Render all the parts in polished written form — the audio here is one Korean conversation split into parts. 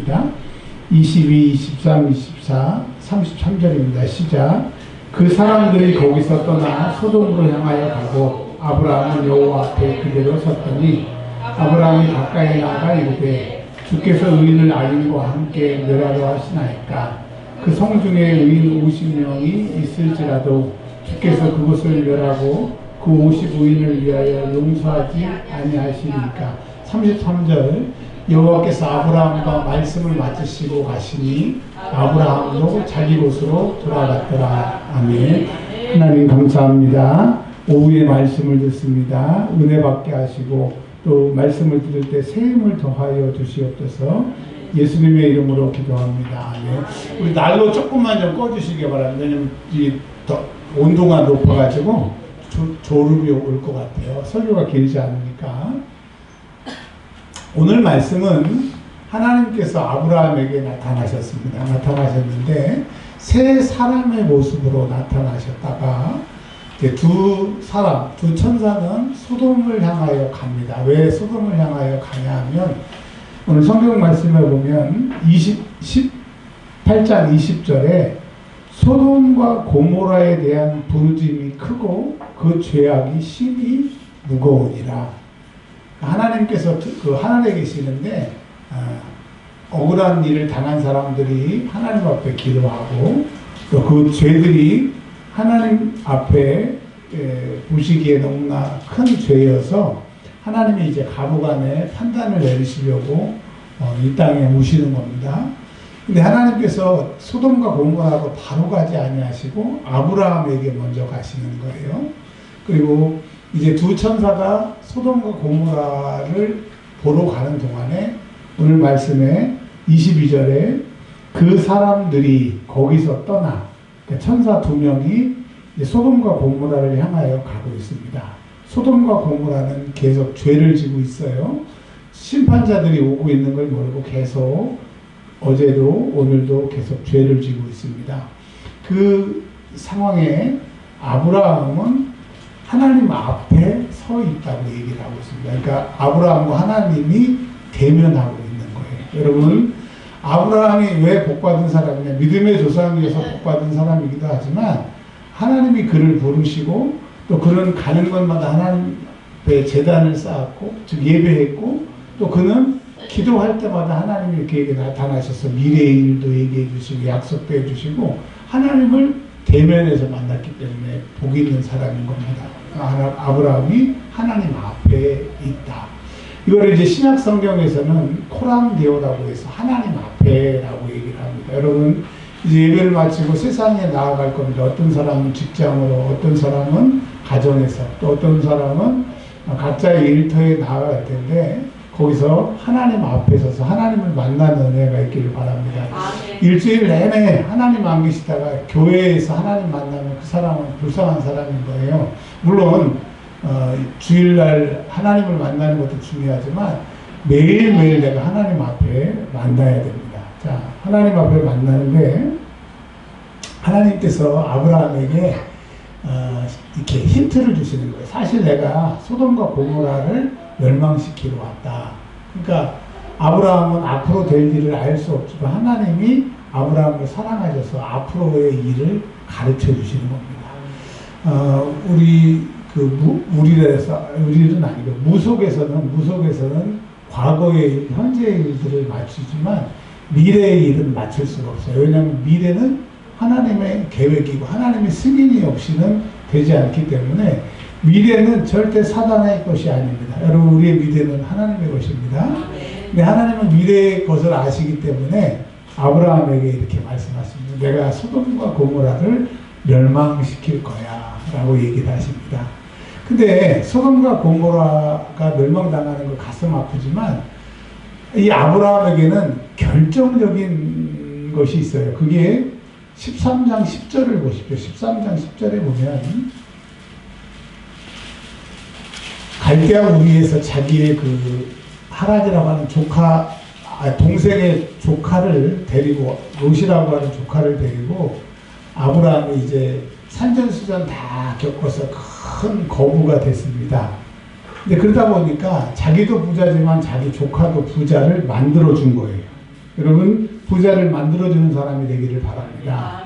읽겠습니다. 22, 23, 24, 33절입니다. 시작. 그 사람들이 거기서 떠나 소돔으로 향하여 가고 아브라함은 여호와 앞에 그대로 섰더니 아브라함이 가까이 나가 이르되 주께서 의인을 악인과 함께 멸하려 하시나이까. 그 성 중에 의인 50명이 있을지라도 주께서 그곳을 멸하고 그 55인을 위하여 용서하지 아니하시리까. 33절. 여호와께서 아브라함과 말씀을 마치시고 가시니 아브라함도 자기 곳으로 돌아갔더라. 아멘. 하나님 감사합니다. 오후에 말씀을 듣습니다. 은혜 받게 하시고 또 말씀을 들을 때 새 힘을 더하여 주시옵소서. 예수님의 이름으로 기도합니다. 아멘. 우리 난로 조금만 좀 꺼주시기 바랍니다. 왜냐면 이 온도가 높아가지고 졸음이 올 것 같아요. 설교가 길지 않으니까. 오늘 말씀은 하나님께서 아브라함에게 나타나셨습니다. 나타나셨는데 세 사람의 모습으로 나타나셨다가 이제 두 천사는 소돔을 향하여 갑니다. 왜 소돔을 향하여 가냐 하면 오늘 성경 말씀에 보면 18장 20절에 소돔과 고모라에 대한 부르짐이 크고 그 죄악이 심히 무거우니라. 하나님께서 그 하늘에 계시는데 억울한 일을 당한 사람들이 하나님 앞에 기도하고 또 그 죄들이 하나님 앞에 보시기에 너무나 큰 죄여서 하나님이 이제 가부간에 판단을 내리시려고 이 땅에 오시는 겁니다. 근데 하나님께서 소돔과 고모라로 바로 가지 아니하시고 아브라함에게 먼저 가시는 거예요. 그리고 이제 두 천사가 소돔과 고모라를 보러 가는 동안에 오늘 말씀에 22절에 그 사람들이 거기서 떠나 그러니까 천사 두 명이 소돔과 고모라를 향하여 가고 있습니다. 소돔과 고모라는 계속 죄를 지고 있어요. 심판자들이 오고 있는 걸 모르고 계속 어제도 오늘도 계속 죄를 지고 있습니다. 그 상황에 아브라함은 하나님 앞에 서 있다고 얘기를 하고 있습니다. 그러니까 아브라함과 하나님이 대면하고 있는 거예요. 여러분, 아브라함이 왜 복받은 사람이냐? 믿음의 조상이어서 복받은 사람이기도 하지만 하나님이 그를 부르시고 또 그는 가는 곳마다 하나님 앞에 제단을 쌓았고 즉 예배했고 또 그는 기도할 때마다 하나님이 이렇게 나타나셔서 미래의 일도 얘기해 주시고 약속도 해 주시고 하나님을 대면에서 만났기 때문에 복 있는 사람인 겁니다. 아브라함이 하나님 앞에 있다. 이걸 이제 신약 성경에서는 코람데오라고 해서 하나님 앞에라고 얘기를 합니다. 여러분 이제 예배를 마치고 세상에 나아갈 겁니다. 어떤 사람은 직장으로, 어떤 사람은 가정에서, 또 어떤 사람은 각자의 일터에 나아갈 텐데 거기서 하나님 앞에 서서 하나님을 만나는 은혜가 있기를 바랍니다. 일주일 내내 하나님 안 계시다가 교회에서 하나님 만나면 그 사람은 불쌍한 사람인 거예요. 물론 주일날 하나님을 만나는 것도 중요하지만 매일매일 내가 하나님 앞에 만나야 됩니다. 자, 하나님 앞에 만나는데 하나님께서 아브라함에게 이렇게 힌트를 주시는 거예요. 사실 내가 소돔과 고모라를 멸망시키러 왔다. 그러니까 아브라함은 앞으로 될 일을 알 수 없지만 하나님이 아브라함을 사랑하셔서 앞으로의 일을 가르쳐 주시는 겁니다. 우리는 아니고 무속에서는 과거의 일, 현재의 일들을 맞추지만 미래의 일은 맞출 수가 없어요. 왜냐하면 미래는 하나님의 계획이고 하나님의 승인이 없이는 되지 않기 때문에 미래는 절대 사단의 것이 아닙니다. 여러분 우리의 미래는 하나님의 것입니다. 근데 하나님은 미래의 것을 아시기 때문에 아브라함에게 이렇게 말씀하십니다. 내가 소돔과 고모라를 멸망시킬 거야 라고 얘기를 하십니다. 근데 소돔과 고모라가 멸망당하는 거 가슴 아프지만 이 아브라함에게는 결정적인 것이 있어요. 그게 13장 10절을 보십시오. 13장 10절에 보면 갈대아 우리에서 자기의 그 하란이라고 하는 동생의 조카를 데리고 롯이라고 하는 조카를 데리고 아브라함이 이제 산전수전 다 겪어서 큰 거부가 됐습니다. 근데 그러다 보니까 자기도 부자지만 자기 조카도 부자를 만들어 준 거예요. 여러분 부자를 만들어주는 사람이 되기를 바랍니다.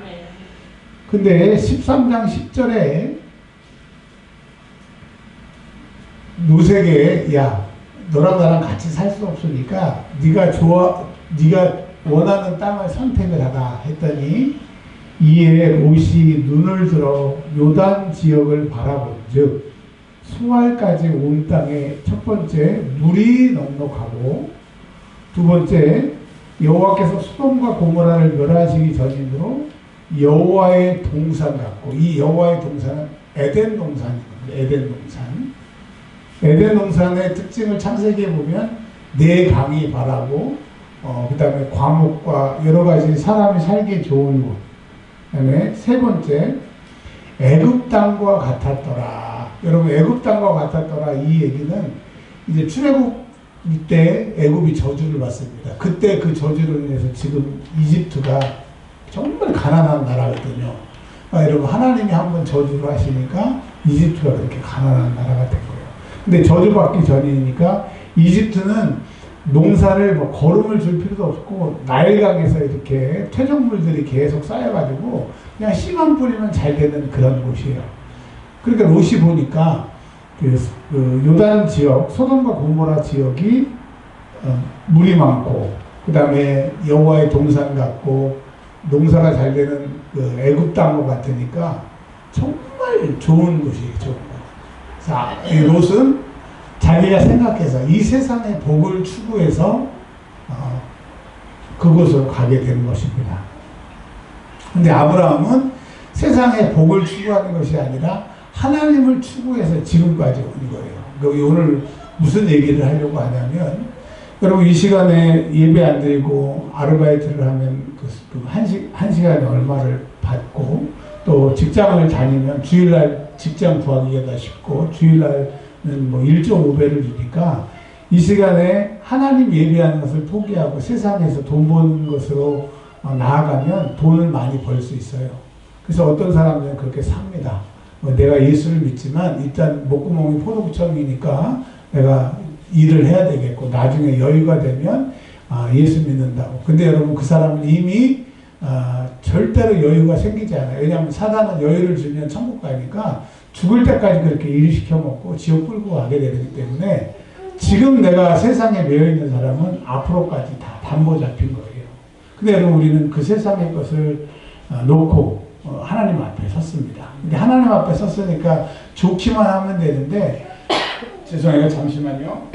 근데 13장 10절에 롯에게 야 너랑 나랑 같이 살 수 없으니까 네가 원하는 땅을 선택을 하라 했더니 이에 롯이 눈을 들어 요단 지역을 바라본즉 수알까지 온 땅에 첫 번째 물이 넉넉하고 두 번째 여호와께서 소돔과 고모라를 멸하시기 전이므로 여호와의 동산 같고 이 여호와의 동산은 에덴 동산입니다. 에덴 동산. 에덴 동산의 특징을 창세기에 보면 네 강이 바라고 그 다음에 과목과 여러 가지 사람이 살기 좋은 곳. 그 다음에 세 번째 애굽 땅과 같았더라. 여러분 애굽 땅과 같았더라 이 얘기는 이제 출애굽 때 애굽이 저주를 받습니다. 그때 그 저주로 인해서 지금 이집트가 정말 가난한 나라거든요. 여러분 하나님이 한번 저주를 하시니까 이집트가 그렇게 가난한 나라가 된 거예요. 근데 저주받기 전이니까 이집트는 농사를 뭐 거름을 줄 필요도 없고 나일강에서 이렇게 퇴적물들이 계속 쌓여가지고 그냥 씨만 뿌리면 잘 되는 그런 곳이에요. 그러니까 롯이 보니까 그 요단 지역, 소돔과 고모라 지역이 물이 많고 그 다음에 여호와의 동산 같고 농사가 잘 되는 그 애굽 땅과 같으니까 정말 좋은 곳이에요. 좋은 곳. 자, 이 롯은 자기가 생각해서 이 세상의 복을 추구해서 그곳으로 가게 되는 것입니다. 근데 아브라함은 세상의 복을 추구하는 것이 아니라 하나님을 추구해서 지금까지 온 거예요. 오늘 무슨 얘기를 하려고 하냐면 여러분 이 시간에 예배 안 드리고 아르바이트를 하면 한 시간에 얼마를 받고 또 직장을 다니면 주일날 직장 구하기가 쉽고 주일날은 뭐 1.5배를 주니까 이 시간에 하나님 예배하는 것을 포기하고 세상에서 돈 버는 것으로 나아가면 돈을 많이 벌 수 있어요. 그래서 어떤 사람들은 그렇게 삽니다. 내가 예수를 믿지만 일단 목구멍이 포도구청이니까 내가 일을 해야 되겠고 나중에 여유가 되면 예수 믿는다고. 근데 여러분 그 사람은 이미 절대로 여유가 생기지 않아요. 왜냐하면 사단은 여유를 주면 천국 가니까 죽을 때까지 그렇게 일을 시켜먹고 지옥 끌고 가게 되기 때문에 지금 내가 세상에 매여있는 사람은 앞으로까지 다 담보 잡힌 거예요. 근데 여러분 우리는 그 세상의 것을 놓고 하나님 앞에 섰습니다. 근데 하나님 앞에 섰으니까 좋기만 하면 되는데 죄송해요. 잠시만요.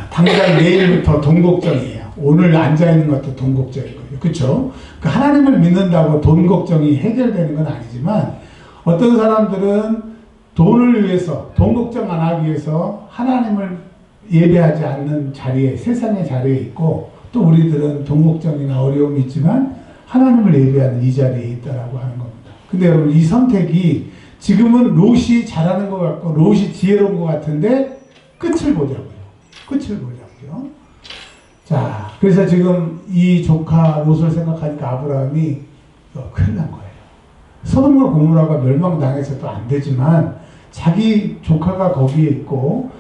당장 내일부터 돈 걱정이에요. 오늘 앉아있는 것도 돈 걱정이고요. 그렇죠? 그 하나님을 믿는다고 돈 걱정이 해결되는 건 아니지만 어떤 사람들은 돈을 위해서 돈 걱정 안 하기 위해서 하나님을 예배하지 않는 자리에 세상의 자리에 있고 또 우리들은 돈 걱정이나 어려움이 있지만 하나님을 예배하는 이 자리에 있다라고 하는 겁니다. 근데 여러분 이 선택이 지금은 롯이 잘하는 것 같고 롯이 지혜로운 것 같은데 끝을 보자고요. 끝을 보자고요. 자, 그래서 지금 이 조카 롯을 생각하니까 아브라함이 큰일 난 거예요. 소돔과 고모라가 멸망당해서도 안 되지만 자기 조카가 거기에 있고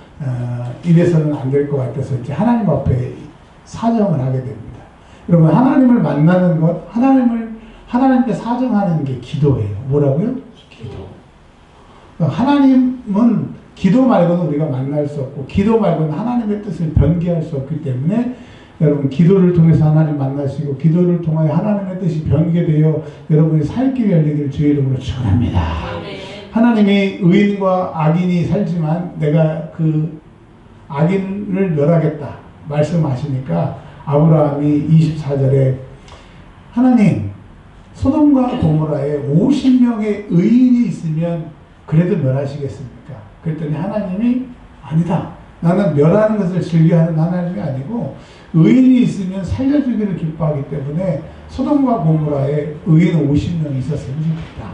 이래서는 안 될 것 같아서 이제 하나님 앞에 사정을 하게 됩니다. 여러분 하나님을 만나는 것, 하나님께 사정하는 게 기도예요. 뭐라고요? 기도. 하나님은 기도 말고는 우리가 만날 수 없고 기도 말고는 하나님의 뜻을 변개할 수 없기 때문에 여러분 기도를 통해서 하나님 만나시고 기도를 통하여 하나님의 뜻이 변개되어 여러분의 살 길이 열리기를 주의 이름으로 축원합니다. 하나님이 의인과 악인이 살지만 내가 그 악인을 멸하겠다 말씀하시니까 아브라함이 24절에 하나님 소돔과 고모라에 50명의 의인이 있으면 그래도 멸하시겠습니까? 그랬더니 하나님이 아니다. 나는 멸하는 것을 즐겨하는 하나님이 아니고 의인이 있으면 살려주기를 기뻐하기 때문에 소돔과 고모라에 의인 50명이 있었으면 좋겠다.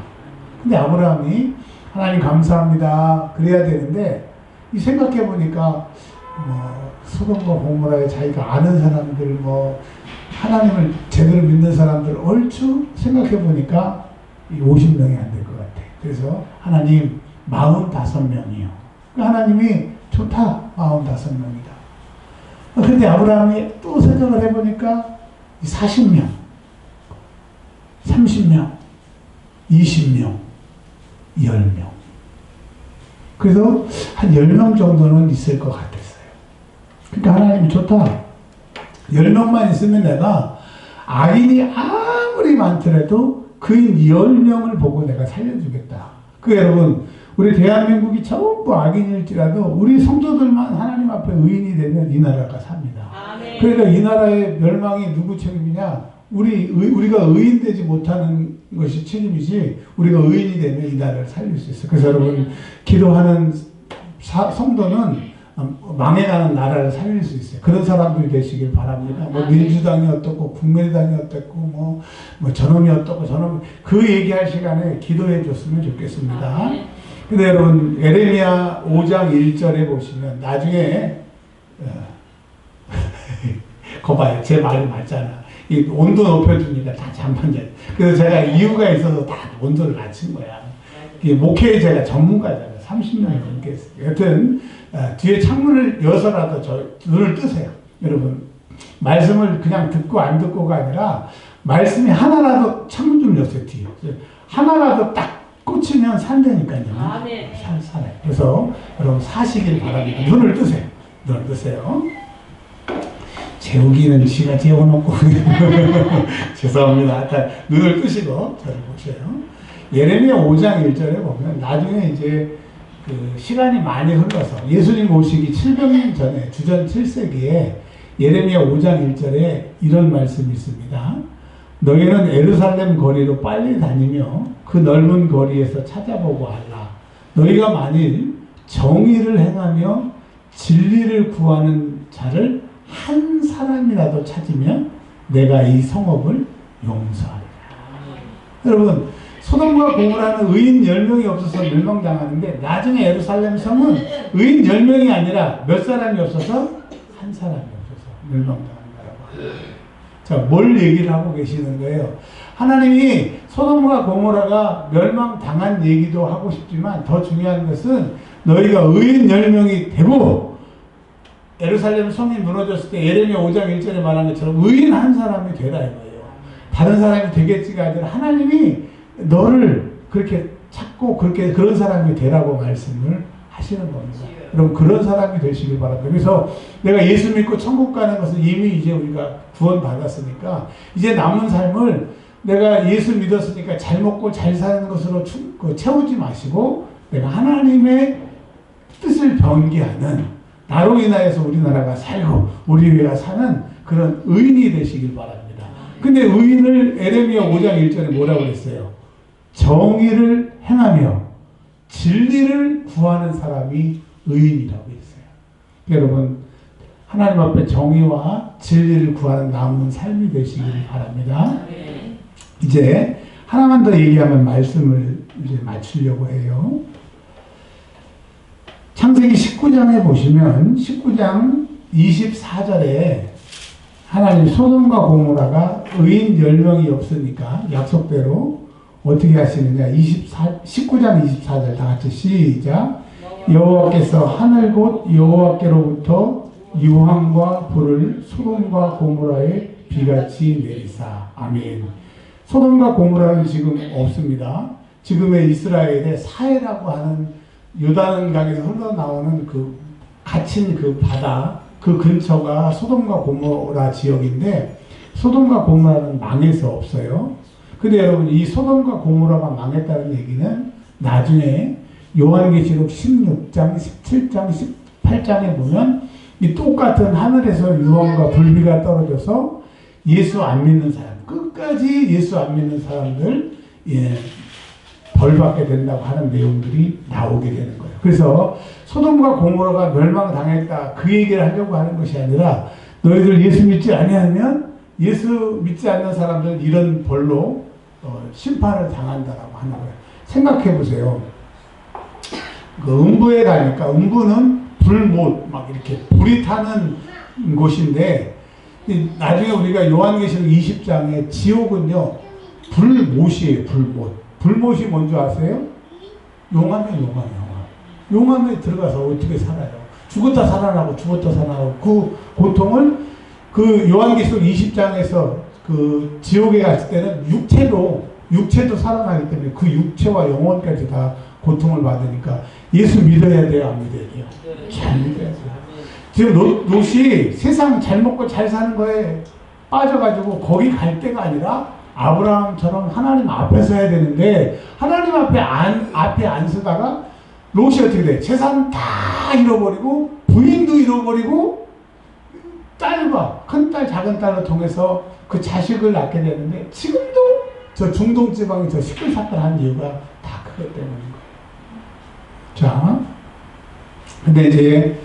근데 아브라함이 하나님 감사합니다. 그래야 되는데 이 생각해 보니까 소돔과 고모라에 자기가 아는 사람들 하나님을 제대로 믿는 사람들 얼추 생각해 보니까 이 50명이 안 될 것 같아. 그래서 하나님 45명이요. 하나님이 좋다. 45명이다. 근데 아브라함이 또 생각을 해보니까 40명, 30명, 20명, 10명. 그래서 한 10명 정도는 있을 것 같았어요. 그러니까 하나님이 좋다. 10명만 있으면 내가 악인이 아무리 많더라도 그인 10명을 보고 내가 살려주겠다. 여러분, 우리 대한민국이 전부 악인일지라도 우리 성도들만 하나님 앞에 의인이 되면 이 나라가 삽니다. 아멘. 그러니까 이 나라의 멸망이 누구 책임이냐? 우리가 의인되지 못하는 것이 책임이지, 우리가 의인이 되면 이 나라를 살릴 수 있어요. 그래서 여러분, 기도하는 성도는 망해가는 나라를 살릴 수 있어요. 그런 사람들이 되시길 바랍니다. 뭐 민주당이 어떻고 국민의당이 어떻고 뭐 저놈이 어떻고 저놈이, 그 얘기할 시간에 기도해 줬으면 좋겠습니다. 근데 여러분, 예레미야 5장 1절에 보시면 나중에 거 봐요. 제 말이 맞잖아. 이 온도 높여주니까 다 잠만 자. 그래서 제가 이유가 있어서 다 온도를 낮춘 거야. 목회에 제가 전문가잖아요. 30년 넘게 했어요. 여튼 뒤에 창문을 여서라도 눈을 뜨세요. 여러분, 말씀을 그냥 듣고 안 듣고가 아니라 말씀이 하나라도, 창문 좀 여세요. 뒤에 하나라도 딱 꽂히면 산다니까요. 아멘. 살아요. 그래서 여러분 사시길 바랍니다. 눈을 뜨세요. 눈을 뜨세요. 재우기는 지가 재워놓고 죄송합니다. 눈을 뜨시고 저를 보세요. 예레미야 5장 1절에 보면 나중에 이제 그 시간이 많이 흘러서 예수님 오시기 700년 전에 주전 7세기에 예레미야 5장 1절에 이런 말씀이 있습니다. 너희는 예루살렘 거리로 빨리 다니며 그 넓은 거리에서 찾아보고 알라. 너희가 만일 정의를 행하며 진리를 구하는 자를 한 사람이라도 찾으면 내가 이 성읍을 용서하리라. 여러분, 소돔과 고모라는 의인 10명이 없어서 멸망당하는데 나중에 예루살렘 성은 의인 10명이 아니라 몇 사람이 없어서 한 사람이 없어서 멸망당한다라고. 자, 뭘 얘기를 하고 계시는 거예요? 하나님이 소돔과 고모라가 멸망당한 얘기도 하고 싶지만 더 중요한 것은 너희가 의인 10명이 되고 예루살렘 성이 무너졌을 때 예레미야 5장 1절에 말한 것처럼 의인 한 사람이 되라 이거예요. 다른 사람이 되겠지가 아니라 하나님이 너를 그렇게 찾고 그런 사람이 되라고 말씀을 하시는 겁니다. 여러분, 그런 사람이 되시길 바랍니다. 그래서 내가 예수 믿고 천국 가는 것은 이미 이제 우리가 구원 받았으니까 이제 남은 삶을 내가 예수 믿었으니까 잘 먹고 잘 사는 것으로 채우지 마시고 내가 하나님의 뜻을 변개하는, 나로 인하여서 우리나라가 살고 우리가 사는 그런 의인이 되시길 바랍니다. 근데 의인을 예레미야 5장 1절에 뭐라고 그랬어요? 정의를 행하며 진리를 구하는 사람이 의인이라고 했어요. 여러분, 하나님 앞에 정의와 진리를 구하는 남은 삶이 되시길 바랍니다. 이제 하나만 더 얘기하면 말씀을 이제 마치려고 해요. 창세기 19장에 보시면 19장 24절에 하나님 소돔과 고모라가 의인 10명이 없으니까 약속대로 어떻게 하시느냐. 19장 24절 다 같이 시작. 여호와께서 하늘 곧 여호와께로부터 유황과 불을 소돔과 고모라에 비같이 내리사. 아멘. 소돔과 고모라는 지금 없습니다. 지금의 이스라엘의 사해라고 하는 요단강에서 흘러나오는 그 갇힌 그 바다, 그 근처가 소돔과 고모라 지역인데 소돔과 고모라는 망해서 없어요. 근데 여러분, 이 소돔과 고모라가 망했다는 얘기는 나중에 요한계시록 16장, 17장, 18장에 보면 이 똑같은 하늘에서 유황과 불비가 떨어져서 예수 안 믿는 사람, 끝까지 예수 안 믿는 사람들 벌받게 된다고 하는 내용들이 나오게 되는 거예요. 그래서 소돔과 고모라가 멸망당했다 그 얘기를 하려고 하는 것이 아니라 너희들 예수 믿지 아니하면 예수 믿지 않는 사람들은 이런 벌로 심판을 당한다라고 하는 거예요. 생각해 보세요. 그 음부에 가니까, 음부는 불못 막 이렇게 불이 타는 곳인데 나중에 우리가 요한계시록 20장에 지옥은요 불못이에요. 불못이 뭔지 아세요? 용암에 들어가서 어떻게 살아요? 죽었다 살아나고 죽었다 살아나고 그 고통을 그 요한계시록 20장에서 그 지옥에 갔을 때는 육체도 살아나기 때문에 그 육체와 영혼까지 다 고통을 받으니까 예수 믿어야 돼요, 안 믿어야 돼요? 잘 믿어야 돼요. 지금 롯이 세상 잘 먹고 잘 사는 거에 빠져가지고 거기 갈 데가 아니라 아브라함처럼 하나님 앞에 서야 되는데 하나님 앞에 안 서다가 롯이 어떻게 돼? 재산 다 잃어버리고 부인도 잃어버리고 딸과 큰딸 작은딸을 통해서 그 자식을 낳게 되는데 지금도 저 중동 지방이 저 시끌시끌한 이유가 다 그것 때문인 거예요. 자, 근데 이제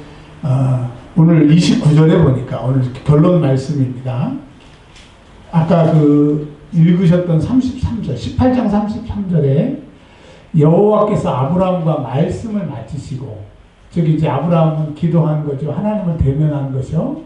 오늘 29절에 보니까 오늘 결론 말씀입니다. 아까 그 읽으셨던 33절, 18장 33절에 여호와께서 아브라함과 말씀을 마치시고, 즉 이제 아브라함은 기도한 거죠. 하나님을 대면한 것이요.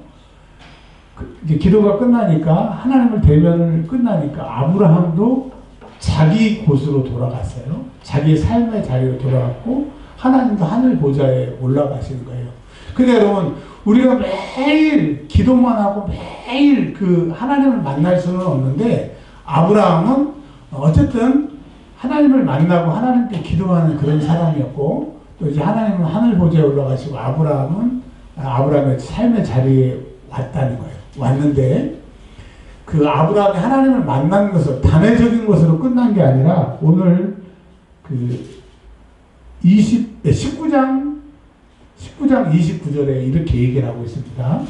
이제 기도가 끝나니까 하나님을 대면을 끝나니까 아브라함도 자기 곳으로 돌아갔어요. 자기의 삶의 자리로 돌아갔고 하나님도 하늘 보좌에 올라가시는 거예요. 근데 여러분 우리가 매일 기도만 하고 매일 그 하나님을 만날 수는 없는데 아브라함은 어쨌든 하나님을 만나고 하나님께 기도하는 그런 사람이었고 또 이제 하나님은 하늘 보좌에 올라가시고 아브라함의 삶의 자리에 왔다는 거예요. 왔는데 그 아브라함이 하나님을 만난 것은 단회적인 것으로 끝난 게 아니라 오늘 그 19장 29절에 이렇게 얘기를 하고 있습니다.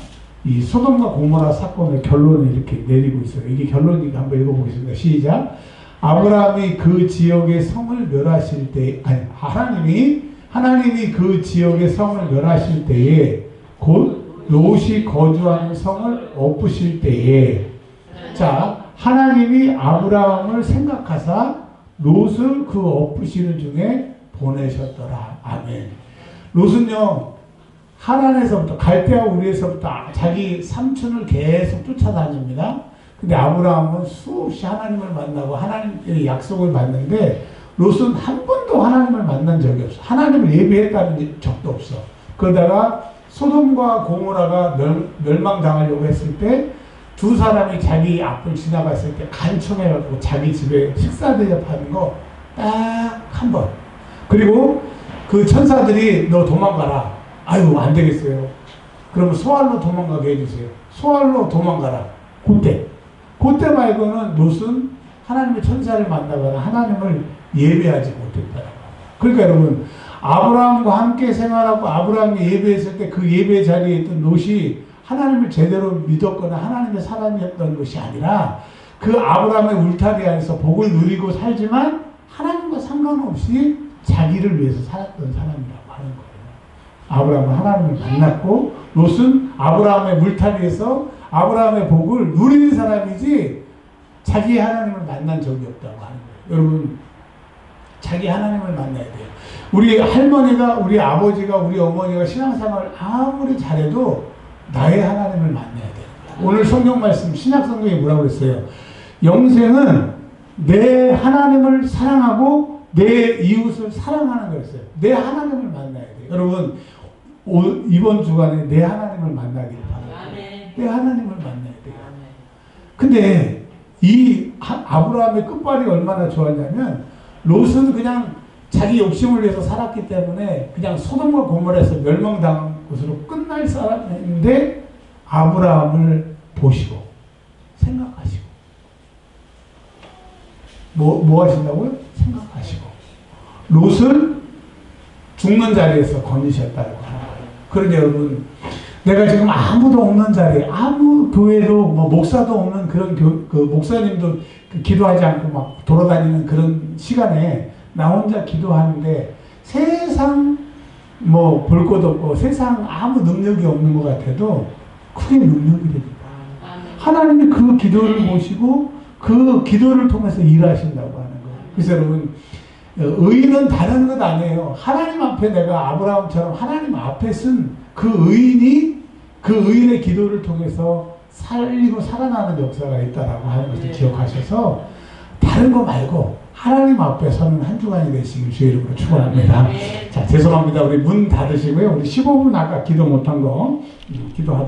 이 소돔과 고모라 사건의 결론을 이렇게 내리고 있어요. 이게 결론이니까 한번 읽어보겠습니다. 시작. 아브라함이 그 지역의 성을 멸하실 때, 하나님이 그 지역의 성을 멸하실 때에 곧 롯이 거주하는 성을 엎으실 때에, 자, 하나님이 아브라함을 생각하사 롯을 그 엎으시는 중에 보내셨더라. 아멘. 롯은요, 하란에서부터, 갈대아 우리에서부터 자기 삼촌을 계속 쫓아다닙니다. 근데 아브라함은 수없이 하나님을 만나고 하나님께 약속을 받는데 롯은 한 번도 하나님을 만난 적이 없어. 하나님을 예배했다는 적도 없어. 그러다가 소돔과 고모라가 멸망당하려고 했을 때 두 사람이 자기 앞을 지나갔을 때 간청해가지고 자기 집에 식사 대접하는 거 딱 한 번. 그리고 그 천사들이 너 도망가라. 아유 안 되겠어요. 그러면 소알로 도망가게 해주세요. 소알로 도망가라. 그때 말고는 롯은 하나님의 천사를 만나거나 하나님을 예배하지 못했다라고. 그러니까 여러분 아브라함과 함께 생활하고 아브라함이 예배했을 때 그 예배 자리에 있던 롯이 하나님을 제대로 믿었거나 하나님의 사람이었던 것이 아니라 그 아브라함의 울타리 안에서 복을 누리고 살지만 하나님과 상관없이 자기를 위해서 살았던 사람이라고 하는 거예요. 아브라함은 하나님을 만났고 롯은 아브라함의 물타리에서 아브라함의 복을 누리는 사람이지 자기 하나님을 만난 적이 없다고 하는 거예요. 여러분 자기 하나님을 만나야 돼요. 우리 할머니가 우리 아버지가 우리 어머니가 신앙생활을 아무리 잘해도 나의 하나님을 만나야 돼요. 오늘 성경 말씀 신약 성경에 뭐라고 그랬어요? 영생은 내 하나님을 사랑하고 내 이웃을 사랑하는 거였어요. 내 하나님을 만나야 돼요. 여러분 이번 주간에 내 하나님을 만나기를 바랍니다. 내 하나님을 만나야 돼요. 근데 이 아브라함의 끝발이 얼마나 좋았냐면 롯은 그냥 자기 욕심을 위해서 살았기 때문에 그냥 소돔과 고모라에서 멸망당한 것으로 끝날 사람인데 아브라함을 보시고 생각하시고 뭐 하신다고요? 생각하시고 롯을 죽는 자리에서 건지셨다고 하는 거예요. 그러니 여러분 내가 지금 아무도 없는 자리에 아무 교회도 뭐 목사도 없는 그런 그 목사님도 기도하지 않고 막 돌아다니는 그런 시간에 나 혼자 기도하는데 세상 뭐 볼 것 없고 세상 아무 능력이 없는 것 같아도 그게 능력이 됩니다. 하나님이 그 기도를 보시고 그 기도를 통해서 일하신다고 하는 거예요. 그래서 여러분 의인은 다른 것 아니에요. 하나님 앞에 내가 아브라함처럼 하나님 앞에 쓴 그 의인이 그 의인의 기도를 통해서 살리고 살아나는 역사가 있다라고 하는 것을 기억하셔서 다른 거 말고 하나님 앞에 서는 한 주간이 되시길 주의 이름으로 축원합니다. 자, 죄송합니다. 우리 문 닫으시고요. 우리 15분 아까 기도 못한 거 기도하도록